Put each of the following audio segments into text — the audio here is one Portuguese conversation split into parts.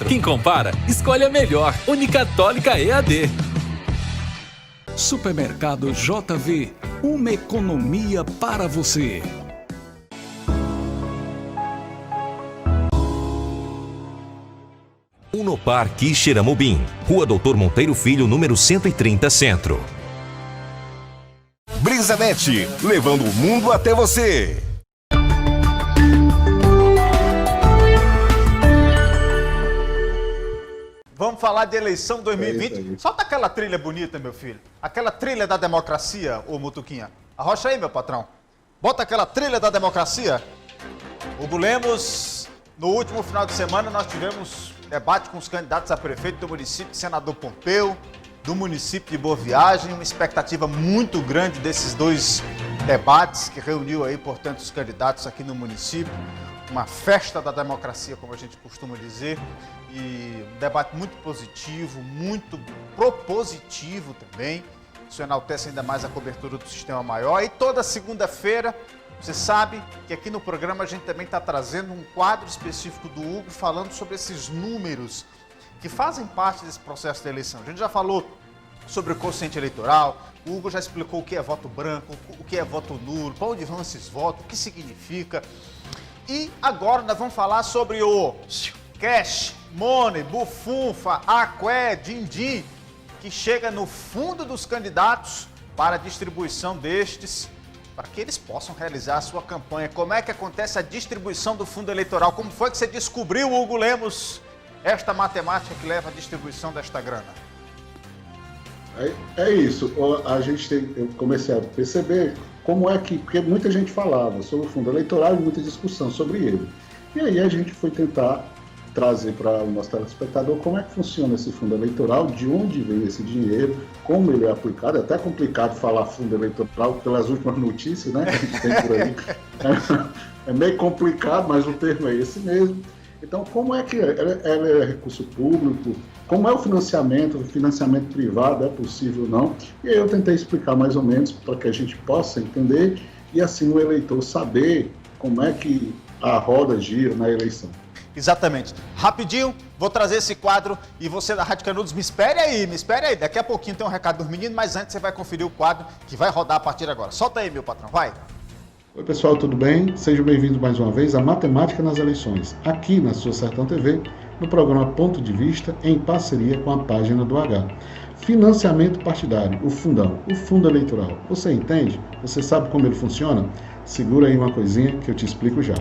Quem compara, escolhe a melhor. Unicatólica EAD. Supermercado JV, uma economia para você. Unopar Quixeramobim, Rua Doutor Monteiro Filho, número 130, Centro. BrisaNet, levando o mundo até você. Vamos falar de eleição 2020. Solta aquela trilha bonita, meu filho. Aquela trilha da democracia, ô Mutuquinha. Arrocha aí, meu patrão. Bota aquela trilha da democracia. Hugo Lemos, no último final de semana nós tivemos debate com os candidatos a prefeito do município, senador Pompeu, do município de Boa Viagem, uma expectativa muito grande desses dois debates que reuniu aí, portanto, os candidatos aqui no município, uma festa da democracia, como a gente costuma dizer, e um debate muito positivo, muito propositivo também, isso enaltece ainda mais a cobertura do Sistema Maior. E toda segunda-feira, você sabe que aqui no programa a gente também está trazendo um quadro específico do Hugo falando sobre esses números que fazem parte desse processo de eleição. A gente já falou sobre o quociente eleitoral, o Hugo já explicou o que é voto branco, o que é voto nulo, para onde vão esses votos, o que significa. E agora nós vamos falar sobre o cash, money, bufunfa, aqué, din-din, que chega no fundo dos candidatos para a distribuição destes, para que eles possam realizar a sua campanha. Como é que acontece a distribuição do fundo eleitoral? Como foi que você descobriu, Hugo Lemos, esta matemática que leva à distribuição desta grana? É isso, eu comecei a perceber como é que, porque muita gente falava sobre o fundo eleitoral e muita discussão sobre ele. E aí a gente foi tentar trazer para o nosso telespectador como é que funciona esse fundo eleitoral, de onde vem esse dinheiro, como ele é aplicado. É até complicado falar fundo eleitoral pelas últimas notícias, né, que a gente tem por aí. É meio complicado, mas o termo é esse mesmo. Então, como é que ela é recurso público? Como é o financiamento privado, é possível ou não? E aí eu tentei explicar mais ou menos para que a gente possa entender e assim o eleitor saber como é que a roda gira na eleição. Exatamente. Rapidinho, vou trazer esse quadro e você da Rádio Canudos, me espere aí. Daqui a pouquinho tem um recado dos meninos, mas antes você vai conferir o quadro que vai rodar a partir de agora. Solta aí, meu patrão, vai. Oi pessoal, tudo bem? Sejam bem-vindos mais uma vez a Matemática nas Eleições, aqui na sua Sertão TV, no programa Ponto de Vista, em parceria com a página do H. Financiamento partidário, o fundão, o fundo eleitoral. Você entende? Você sabe como ele funciona? Segura aí uma coisinha que eu te explico já.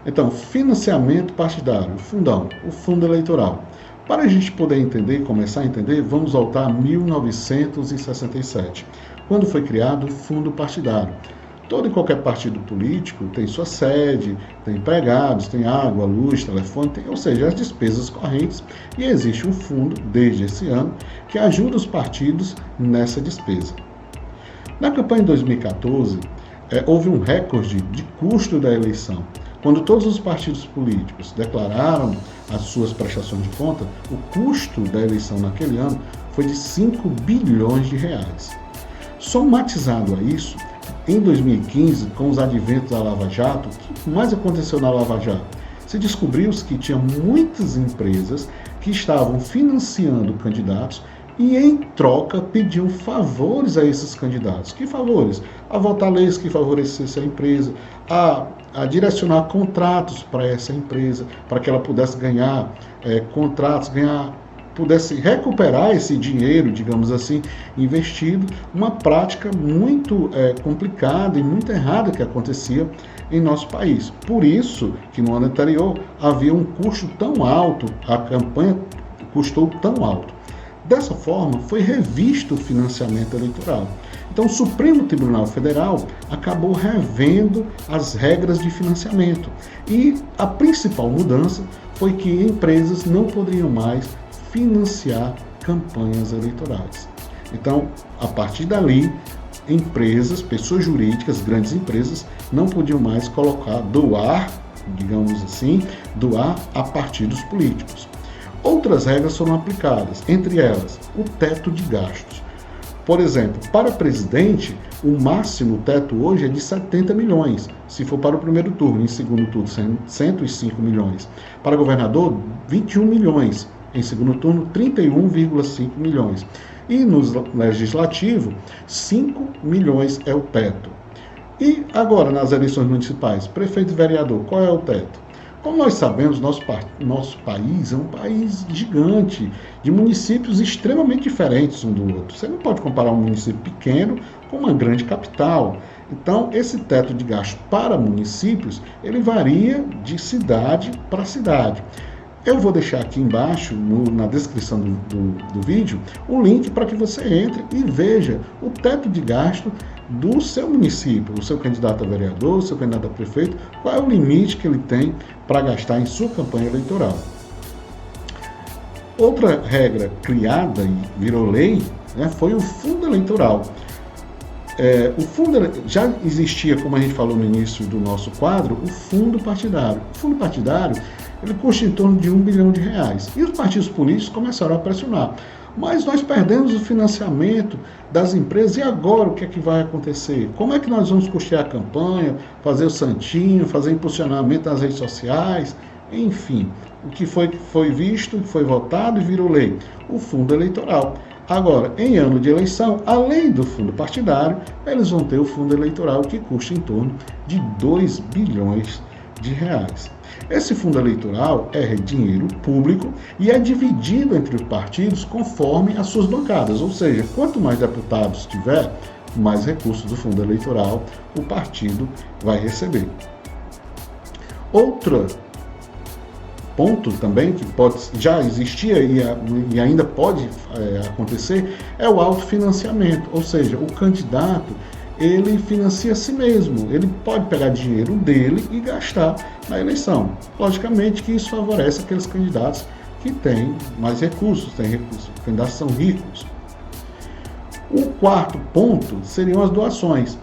Então, financiamento partidário, fundão, o fundo eleitoral. Para a gente poder entender e começar a entender, vamos voltar a 1967, quando foi criado o fundo partidário. Todo e qualquer partido político tem sua sede, tem empregados, tem água, luz, telefone, ou seja, as despesas correntes, e existe um fundo, desde esse ano, que ajuda os partidos nessa despesa. Na campanha de 2014, houve um recorde de custo da eleição. Quando todos os partidos políticos declararam as suas prestações de conta, o custo da eleição naquele ano foi de 5 bilhões de reais. Somatizado a isso, em 2015, com os adventos da Lava Jato, o que mais aconteceu na Lava Jato? Se descobriu-se que tinha muitas empresas que estavam financiando candidatos e, em troca, pediam favores a esses candidatos. Que favores? A votar leis que favorecessem a empresa, a direcionar contratos para essa empresa, para que ela pudesse ganhar contratos, pudesse recuperar esse dinheiro, digamos assim, investido. Uma prática muito complicada e muito errada que acontecia em nosso país. Por isso que no ano anterior havia um custo tão alto, a campanha custou tão alto. Dessa forma, foi revisto o financiamento eleitoral. Então, o Supremo Tribunal Federal acabou revendo as regras de financiamento. E a principal mudança foi que empresas não poderiam mais financiar campanhas eleitorais. Então, a partir dali, empresas, pessoas jurídicas, grandes empresas, não podiam mais doar, digamos assim, doar a partidos políticos. Outras regras foram aplicadas, entre elas, o teto de gastos. Por exemplo, para presidente, o máximo teto hoje é de 70 milhões, se for para o primeiro turno, em segundo turno, 105 milhões. Para governador, 21 milhões, em segundo turno, 31,5 milhões. E no legislativo, 5 milhões é o teto. E agora, nas eleições municipais, prefeito e vereador, qual é o teto? Como nós sabemos, nosso país é um país gigante, de municípios extremamente diferentes um do outro. Você não pode comparar um município pequeno com uma grande capital. Então, esse teto de gasto para municípios, ele varia de cidade para cidade. Eu vou deixar aqui embaixo, na descrição do vídeo, o link para que você entre e veja o teto de gasto do seu município, o seu candidato a vereador, o seu candidato a prefeito, qual é o limite que ele tem para gastar em sua campanha eleitoral. Outra regra criada e virou lei, né, foi o fundo eleitoral. O fundo já existia, como a gente falou no início do nosso quadro, o fundo partidário. O fundo partidário, ele custa em torno de R$1 bilhão. E os partidos políticos começaram a pressionar. Mas nós perdemos o financiamento das empresas, e agora o que é que vai acontecer? Como é que nós vamos custear a campanha, fazer o santinho, fazer impulsionamento nas redes sociais? Enfim, o que foi visto, foi votado e virou lei? O fundo eleitoral. Agora, em ano de eleição, além do fundo partidário, eles vão ter o fundo eleitoral, que custa em torno de R$2 bilhões. Esse fundo eleitoral é dinheiro público e é dividido entre os partidos conforme as suas bancadas, ou seja, quanto mais deputados tiver, mais recursos do fundo eleitoral o partido vai receber. Outro ponto também que já existia e ainda pode acontecer é o autofinanciamento, ou seja, o candidato ele financia a si mesmo, ele pode pegar dinheiro dele e gastar na eleição. Logicamente que isso favorece aqueles candidatos que têm mais recursos, candidatos são ricos. O quarto ponto seriam as doações.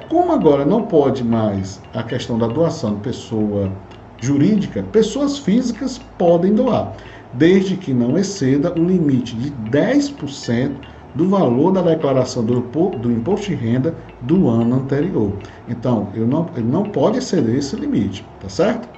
Como agora não pode mais a questão da doação de pessoa jurídica, pessoas físicas podem doar, desde que não exceda o limite de 10% do valor da declaração do imposto de renda do ano anterior. Então, ele não pode exceder esse limite, tá certo?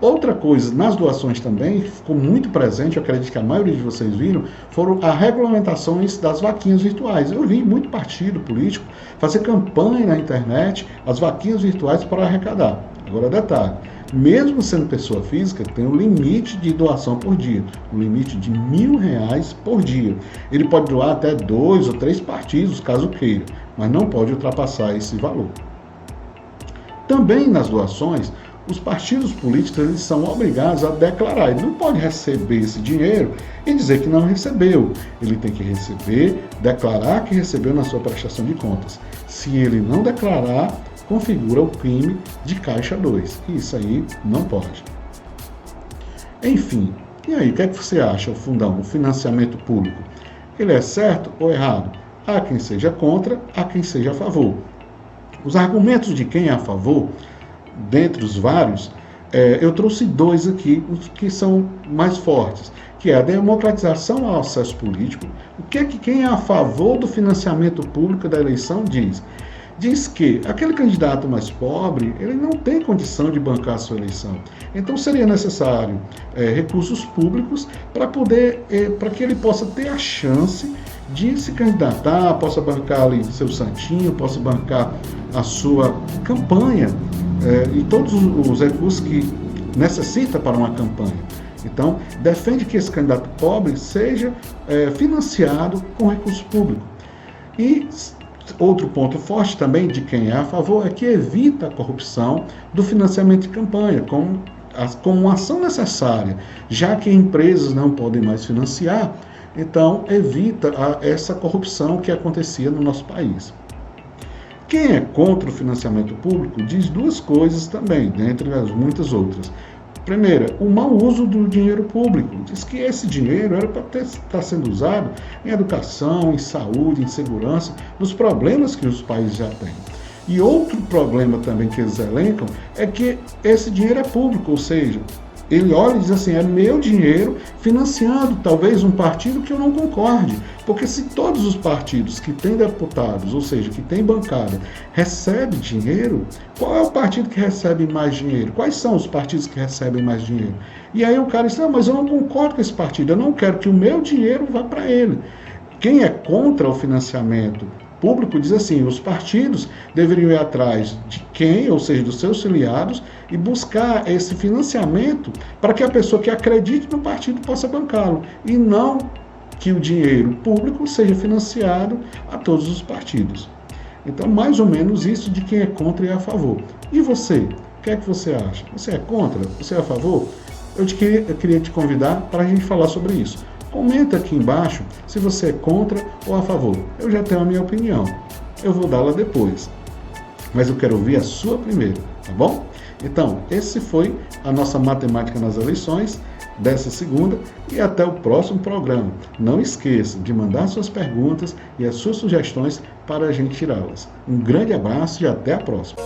Outra coisa, nas doações também, ficou muito presente, eu acredito que a maioria de vocês viram, foram a regulamentação das vaquinhas virtuais. Eu vi muito partido político fazer campanha na internet, as vaquinhas virtuais para arrecadar. Agora, detalhe, mesmo sendo pessoa física, tem um limite de doação por dia, um limite de R$1.000 por dia. Ele pode doar até 2 ou 3 partidos, caso queira, mas não pode ultrapassar esse valor. Também nas doações, os partidos políticos eles são obrigados a declarar. Ele não pode receber esse dinheiro e dizer que não recebeu. Ele tem que receber, declarar que recebeu na sua prestação de contas. Se ele não declarar, configura o crime de Caixa 2. Isso aí não pode. Enfim, e aí, o que é que você acha, o fundão, o financiamento público? Ele é certo ou errado? Há quem seja contra, há quem seja a favor. Os argumentos de quem é a favor, dentre os vários, eu trouxe 2 aqui, os que são mais fortes, que é a democratização ao acesso político. O que é que quem é a favor do financiamento público da eleição diz? Diz que aquele candidato mais pobre, ele não tem condição de bancar a sua eleição. Então seria necessário recursos públicos para que ele possa ter a chance de se candidatar, possa bancar ali seu santinho, possa bancar a sua campanha e todos os recursos que necessita para uma campanha. Então, defende que esse candidato pobre seja financiado com recursos públicos. E outro ponto forte também de quem é a favor é que evita a corrupção do financiamento de campanha, como uma ação necessária, já que empresas não podem mais financiar, então evita essa corrupção que acontecia no nosso país. Quem é contra o financiamento público diz 2 coisas também, dentre as muitas outras. Primeira, o mau uso do dinheiro público. Diz que esse dinheiro era para estar sendo usado em educação, em saúde, em segurança, nos problemas que os países já têm. E outro problema também que eles elencam é que esse dinheiro é público, ou seja, Ele olha e diz assim, é meu dinheiro financiando talvez um partido que eu não concorde. Porque se todos os partidos que têm deputados, ou seja, que têm bancada, recebem dinheiro, qual é o partido que recebe mais dinheiro? Quais são os partidos que recebem mais dinheiro? E aí o cara diz, mas eu não concordo com esse partido, eu não quero que o meu dinheiro vá para ele. Quem é contra o financiamento público diz assim, os partidos deveriam ir atrás de quem, ou seja, dos seus filiados, e buscar esse financiamento para que a pessoa que acredite no partido possa bancá-lo, e não que o dinheiro público seja financiado a todos os partidos. Então, mais ou menos isso de quem é contra e é a favor. E você? O que é que você acha? Você é contra? Você é a favor? Eu queria te convidar para a gente falar sobre isso. Comenta aqui embaixo se você é contra ou a favor. Eu já tenho a minha opinião. Eu vou dá-la depois. Mas eu quero ouvir a sua primeiro, tá bom? Então, esse foi a nossa Matemática nas Eleições dessa segunda e até o próximo programa. Não esqueça de mandar suas perguntas e as suas sugestões para a gente tirá-las. Um grande abraço e até a próxima.